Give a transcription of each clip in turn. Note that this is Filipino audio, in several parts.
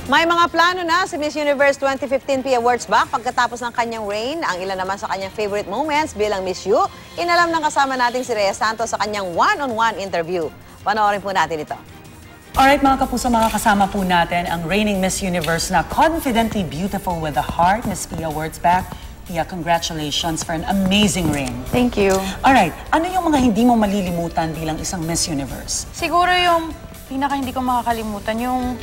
May mga plano na si Miss Universe 2015 P Awards back pagkatapos ng kanyang reign. Ang ilan naman sa kanyang favorite moments bilang Miss U, inalam ng kasama nating si Rhea Santos sa kanyang one-on-one interview. Panoorin po natin ito. Alright mga kapuso, mga kasama po natin ang reigning Miss Universe na confidently beautiful with a heart, Miss P Awards back. Pia, congratulations for an amazing reign. Thank you. Alright, ano yung mga hindi mo malilimutan bilang isang Miss Universe? Siguro yung pinaka hindi ko makakalimutan, yung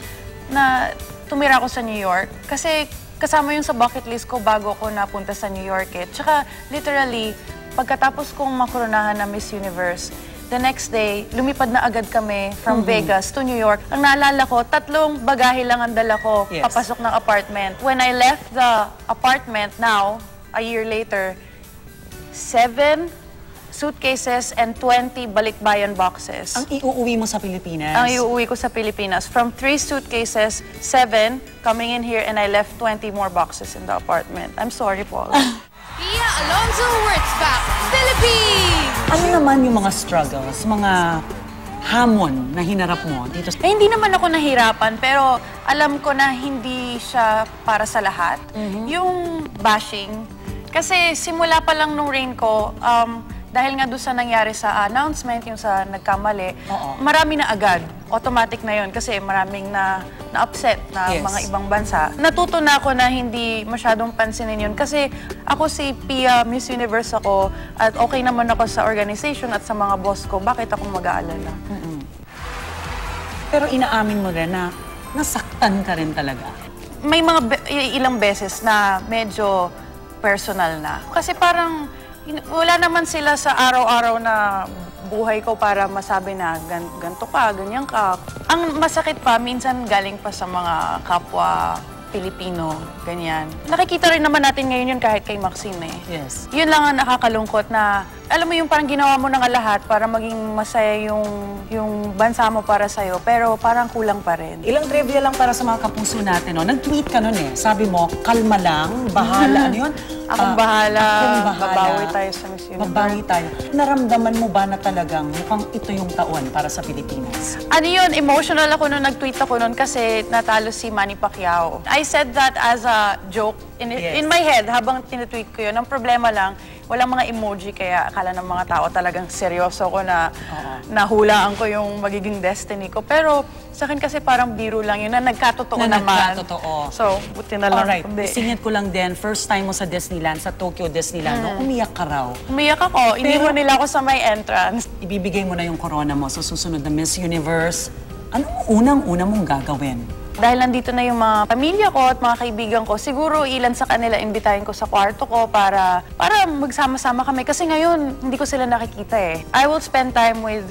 na tumira ako sa New York. Kasi kasama yung sa bucket list ko bago ako napunta sa New York eh. Tsaka literally, pagkatapos kong makoronahan na Miss Universe, the next day, lumipad na agad kami from Vegas to New York. Ang naalala ko, 3 bagahe lang ang dala ko papasok ng apartment. When I left the apartment now, a year later, 7 suitcases and 20 balikbayan boxes. Ang iuuwi mo sa Pilipinas? Ang iuuwi ko sa Pilipinas. From 3 suitcases, 7 coming in here, and I left 20 more boxes in the apartment. I'm sorry, Paul. Pia Alonzo Wurtzbach, Philippines! Ano naman yung mga struggles, mga hamon na hinarap mo dito? Hindi naman ako nahirapan, pero alam ko na hindi siya para sa lahat. Yung bashing, kasi simula pa lang nung reign ko, dahil nga doon sa nangyari sa announcement, yung sa nagkamali, marami na agad. Automatic na yun kasi maraming na-upset na mga ibang bansa. Natuto na ako na hindi masyadong pansinin yun kasi ako si Pia, Miss Universe ako, at okay naman ako sa organization at sa mga boss ko. Bakit ako mag-aalala? Pero inaamin mo rin na nasaktan ka rin talaga. May mga ilang beses na medyo personal na. Kasi parang wala naman sila sa araw-araw na buhay ko para masabi na ganito ka, ganyan ka. Ang masakit pa, minsan galing pa sa mga kapwa Pilipino, ganyan. Nakikita rin naman natin ngayon yun kahit kay Maxine eh. Yes. Yun lang ang nakakalungkot na, alam mo yung parang ginawa mo na nga lahat para maging masaya yung bansa mo para sa'yo, pero parang kulang pa rin. Ilang trivia lang para sa mga kapuso natin, no? Nag-tweet ka nun eh. Sabi mo, kalma lang, bahala. Ano yun? Akong bahala. Akong bahala. Babawi tayo sa Miss Universe. Babawi tayo. Naramdaman mo ba na talagang mukhang ito yung taon para sa Pilipinas? Ano yun, emotional ako nung nag-tweet ako nun kasi natalo si Manny Pacquiao. I said that as a joke in my head habang tinitweet ko yun. Ang problema lang, walang mga emoji kaya akala ng mga tao talagang seryoso ko na nahulaan ko yung magiging destiny ko. Pero sa akin kasi parang biro lang yun na nagkatotoo naman. Nagkatotoo. So, buti na lang. Alright, isingit ko lang din, first time mo sa Disneyland, sa Tokyo Disneyland, no? Umiyak ka raw. Umiyak ako. Iniwan nila ako sa may entrance. Ibibigay mo na yung corona mo sa susunod na Miss Universe. Anong unang-una mong gagawin? Dahil nandito na yung mga pamilya ko at mga kaibigan ko, siguro ilan sa kanila imbitahin ko sa kwarto ko para magsama-sama kami. Kasi ngayon, hindi ko sila nakikita eh. I will spend time with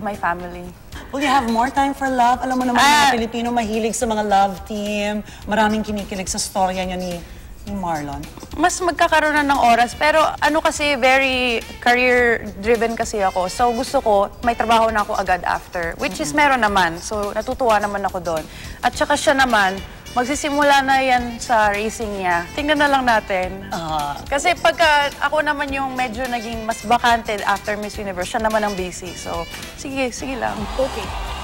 my family. Will you have more time for love? Alam mo naman, mga Pilipino mahilig sa mga love team. Maraming kinikilig sa storya niya ni Marlon. Mas magkakaroon na ng oras, pero ano kasi, very career-driven kasi ako. So gusto ko, may trabaho na ako agad after, which is meron naman. So natutuwa naman ako doon. At saka siya naman, magsisimula na yan sa racing niya. Tingnan na lang natin. Kasi pagka ako naman yung medyo naging mas bakante after Miss Universe, siya naman ang busy. So sige lang. Okay.